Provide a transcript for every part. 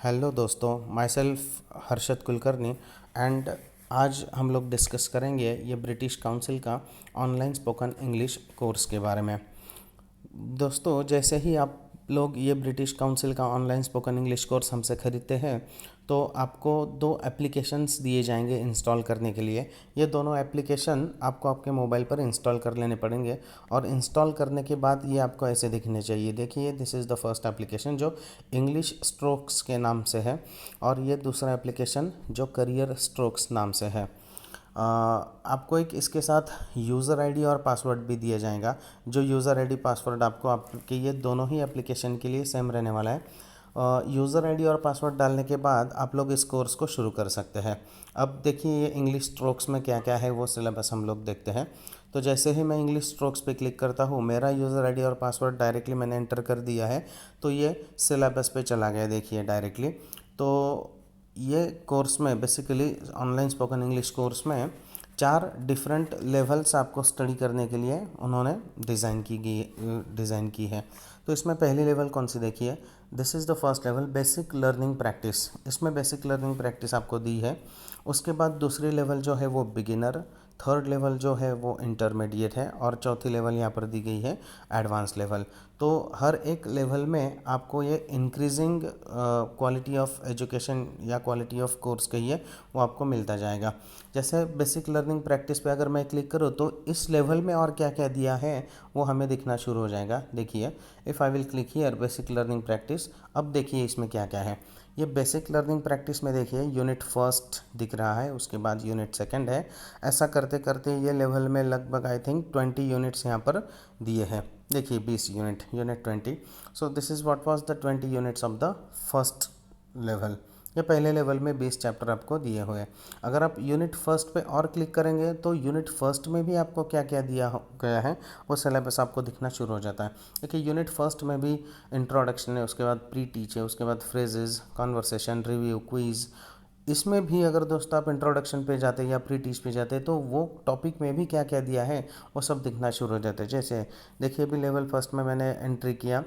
Hello दोस्तों, my self Harshad Kulkarni and आज हम लोग डिस्कस करेंगे ये ब्रिटिश काउंसिल का ऑनलाइन स्पोकन इंग्लिश कोर्स के बारे में। दोस्तों, जैसे ही आप लोग ये ब्रिटिश काउंसिल का ऑनलाइन स्पोकन इंग्लिश कोर्स हमसे ख़रीदते हैं तो आपको दो एप्लीकेशंस दिए जाएंगे इंस्टॉल करने के लिए। ये दोनों एप्लीकेशन आपको आपके मोबाइल पर इंस्टॉल कर लेने पड़ेंगे और इंस्टॉल करने के बाद ये आपको ऐसे दिखने चाहिए। देखिए, this is the first application जो इंग्लिश स्ट्रोक्स के नाम से है और ये दूसरा एप्लीकेशन जो करियर स्ट्रोक्स नाम से है। आपको एक इसके साथ यूज़र आईडी और पासवर्ड भी दिया जाएगा। जो यूज़र आईडी पासवर्ड आपको आपके ये दोनों ही एप्लीकेशन के लिए सेम रहने वाला है। यूज़र आईडी और पासवर्ड डालने के बाद आप लोग इस कोर्स को शुरू कर सकते हैं। अब देखिए, ये इंग्लिश स्ट्रोक्स में क्या क्या है वो सिलेबस हम लोग देखते हैं। तो जैसे ही मैं इंग्लिश स्ट्रोक्स पे क्लिक करता हूँ, मेरा यूज़र आईडी और पासवर्ड डायरेक्टली मैंने एंटर कर दिया है तो ये सिलेबस पे चला गया। देखिए डायरेक्टली। तो ये कोर्स में basically online spoken English course में 4 डिफरेंट लेवल्स आपको स्टडी करने के लिए उन्होंने डिज़ाइन की है। तो इसमें पहली लेवल कौन सी देखिए, this is the first level, basic learning practice. इसमें बेसिक लर्निंग प्रैक्टिस आपको दी है। उसके बाद दूसरी लेवल जो है वो बिगिनर, थर्ड लेवल जो है वो इंटरमीडिएट है और चौथी लेवल यहाँ पर दी गई है एडवांस लेवल। तो हर एक लेवल में आपको ये इंक्रीजिंग क्वालिटी ऑफ एजुकेशन या क्वालिटी ऑफ कोर्स कहिए वो आपको मिलता जाएगा। जैसे बेसिक लर्निंग प्रैक्टिस पे अगर मैं क्लिक करूँ तो इस लेवल में और क्या क्या दिया है वो हमें दिखना शुरू हो जाएगा। देखिए, if I will click here basic learning practice, अब देखिए इसमें क्या क्या है। ये बेसिक लर्निंग प्रैक्टिस में देखिए यूनिट फर्स्ट दिख रहा है, उसके बाद यूनिट सेकंड है। ऐसा करते करते ये लेवल में लगभग आई थिंक 20 यूनिट्स यहाँ पर दिए हैं। देखिए 20 unit 20। So this is what was the 20 units of the first level. ये पहले लेवल में 20 चैप्टर आपको दिए हुए हैं। अगर आप यूनिट फर्स्ट पे और क्लिक करेंगे तो यूनिट फर्स्ट में भी आपको क्या क्या गया है वो सिलेबस आपको दिखना शुरू हो जाता है। देखिए, यूनिट फर्स्ट में भी इंट्रोडक्शन है, उसके बाद प्री टीच है, उसके बाद फ्रेजेस, कॉन्वर्सेशन, रिव्यू, क्विज़। इसमें भी अगर दोस्तों आप इंट्रोडक्शन पे जाते या प्री टीच पे जाते तो वो टॉपिक में भी क्या क्या दिया है वो सब दिखना शुरू हो जाता है। जैसे देखिए, अभी लेवल फर्स्ट में मैंने एंट्री किया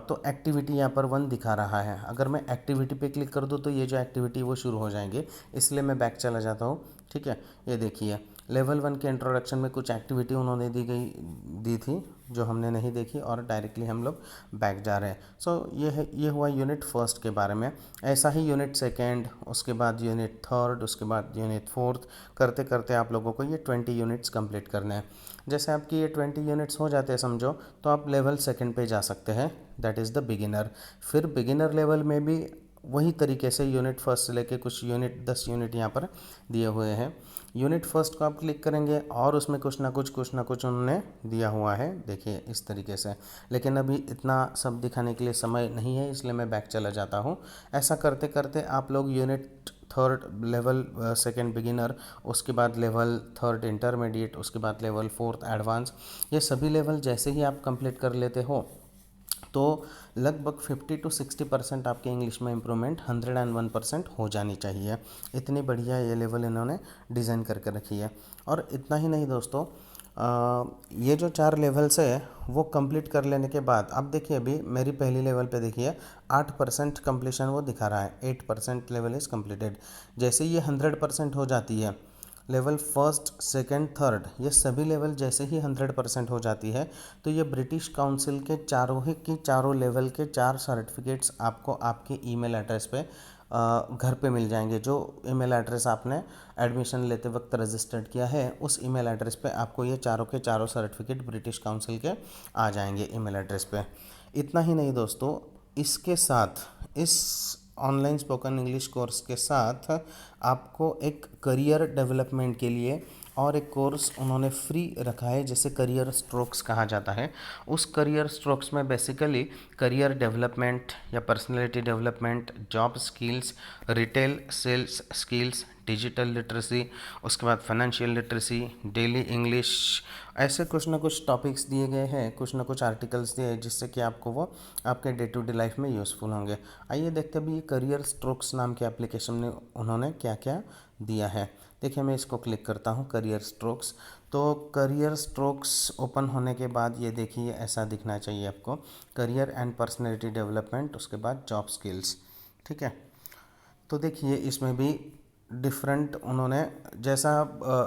तो एक्टिविटी यहाँ पर 1 दिखा रहा है। अगर मैं एक्टिविटी पे क्लिक कर दूँ तो ये जो एक्टिविटी वो शुरू हो जाएंगे, इसलिए मैं बैक चला जाता हूँ। ठीक है, ये देखिए लेवल 1 के इंट्रोडक्शन में कुछ एक्टिविटी उन्होंने दी थी जो हमने नहीं देखी और डायरेक्टली हम लोग बैक जा रहे हैं। सो ये हुआ यूनिट फर्स्ट के बारे में। ऐसा ही यूनिट सेकेंड, उसके बाद यूनिट थर्ड, उसके बाद यूनिट फोर्थ, करते करते आप लोगों को ये 20 यूनिट्स कंप्लीट करने हैं। जैसे आपकी ये 20 यूनिट्स हो जाते हैं समझो, तो आप लेवल सेकेंड पे जा सकते हैं, दैट इज़ द बिगिनर। फिर बिगिनर लेवल में भी वही तरीके से यूनिट फर्स्ट से लेके कुछ यूनिट 10 यूनिट यहाँ पर दिए हुए हैं। यूनिट फर्स्ट को आप क्लिक करेंगे और उसमें कुछ ना कुछ उन्होंने दिया हुआ है, देखिए इस तरीके से। लेकिन अभी इतना सब दिखाने के लिए समय नहीं है, इसलिए मैं बैक चला जाता हूँ। ऐसा करते करते आप लोग unit third level second beginner, उसके बाद लेवल थर्ड इंटरमीडिएट, उसके बाद लेवल फोर्थ एडवांस, ये सभी लेवल जैसे ही आप कंप्लीट कर लेते हो तो लगभग 50 to 60% आपके इंग्लिश में इम्प्रूवमेंट 101% हो जानी चाहिए। इतनी बढ़िया ये लेवल इन्होंने डिज़ाइन करके रखी है। और इतना ही नहीं दोस्तों, ये जो 4 लेवल्स है वो कंप्लीट कर लेने के बाद अब देखिए, अभी मेरी पहली लेवल पे देखिए 8% कंप्लीशन वो दिखा रहा है, 8% लेवल इज़ कंप्लीटेड। जैसे ये 100% हो जाती है, लेवल फर्स्ट सेकंड थर्ड ये सभी लेवल जैसे ही 100% हो जाती है तो ये ब्रिटिश काउंसिल के चारों लेवल के 4 सर्टिफिकेट्स आपको आपके ईमेल एड्रेस पे घर पे मिल जाएंगे। जो ईमेल एड्रेस आपने एडमिशन लेते वक्त रजिस्टर्ड किया है उस ईमेल एड्रेस पे आपको ये चारों के चारों सर्टिफिकेट ब्रिटिश काउंसिल के आ जाएंगे ईमेल एड्रेस पे। इतना ही नहीं दोस्तों, इसके साथ इस ऑनलाइन स्पोकन इंग्लिश कोर्स के साथ आपको एक करियर डेवलपमेंट के लिए और एक कोर्स उन्होंने फ्री रखा है जिसे करियर स्ट्रोक्स कहा जाता है। उस करियर स्ट्रोक्स में बेसिकली करियर डेवलपमेंट या personality development, job skills, retail sales skills, digital literacy, उसके बाद फाइनेंशियल लिटरेसी, डेली इंग्लिश, ऐसे कुछ ना कुछ टॉपिक्स दिए गए हैं, कुछ ना कुछ आर्टिकल्स दिए हैं जिससे कि आपको वो आपके डे टू डे लाइफ में यूज़फुल होंगे। आइए देखते हैं अभी ये करियर स्ट्रोक्स नाम के एप्लीकेशन में उन्होंने क्या क्या दिया है। देखिए, मैं इसको क्लिक करता हूँ करियर स्ट्रोक्स। तो करियर स्ट्रोक्स ओपन होने के बाद ये देखिए ऐसा दिखना चाहिए आपको, करियर एंड पर्सनैलिटी डेवलपमेंट, उसके बाद जॉब स्किल्स। ठीक है। तो देखिए इसमें भी डिफरेंट उन्होंने, जैसा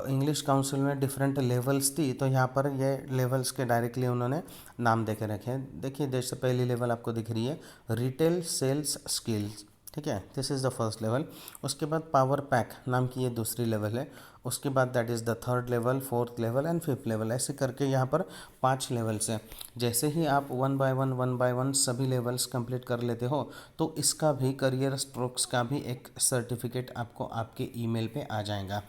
इंग्लिश काउंसिल में डिफरेंट लेवल्स थी, तो यहाँ पर ये लेवल्स के डायरेक्टली उन्होंने नाम दे के रखे हैं। देखिए जैसे पहली लेवल आपको दिख रही है रिटेल सेल्स स्किल्स, ठीक है, this is the first level. उसके बाद पावर पैक नाम की ये दूसरी लेवल है। उसके बाद that is the third level, fourth level and fifth level, ऐसे करके यहाँ पर 5 लेवल्स हैं। जैसे ही आप वन बाय वन सभी लेवल्स कंप्लीट कर लेते हो तो इसका भी करियर स्ट्रोक्स का भी एक सर्टिफिकेट आपको आपके ईमेल पे आ जाएगा।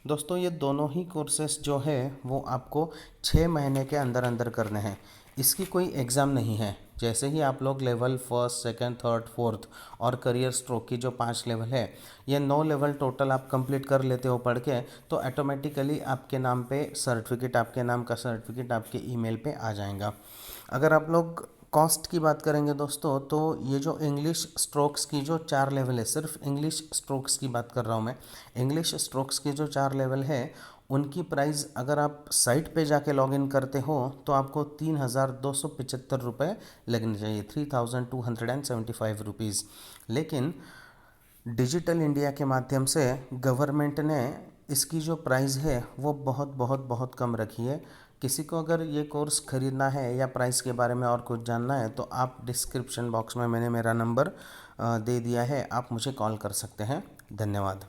दोस्तों ये दोनों ही कोर्सेस जो है वो आपको 6 महीने के अंदर अंदर करने हैं। इसकी कोई एग्ज़ाम नहीं है। जैसे ही आप लोग level first, second, third, fourth और करियर स्ट्रोक की जो 5 लेवल है, ये 9 लेवल टोटल आप कंप्लीट कर लेते हो पढ़ के, तो ऑटोमेटिकली आपके नाम पे सर्टिफिकेट, आपके नाम का सर्टिफिकेट आपके ईमेल पे आ जाएगा। अगर आप लोग कॉस्ट की बात करेंगे दोस्तों, तो ये जो इंग्लिश स्ट्रोक्स की जो 4 लेवल है, सिर्फ इंग्लिश स्ट्रोक्स की बात कर रहा हूँ मैं, इंग्लिश स्ट्रोक्स की जो 4 लेवल है उनकी प्राइस अगर आप साइट पे जाके लॉगिन करते हो तो आपको 3,275 रुपये लगने चाहिए, 3,275 रुपीज़। लेकिन डिजिटल इंडिया के माध्यम से गवर्नमेंट ने इसकी जो प्राइस है वो बहुत बहुत बहुत कम रखी है। किसी को अगर ये कोर्स ख़रीदना है या प्राइस के बारे में और कुछ जानना है तो आप डिस्क्रिप्शन बॉक्स में मैंने मेरा नंबर दे दिया है, आप मुझे कॉल कर सकते हैं। धन्यवाद।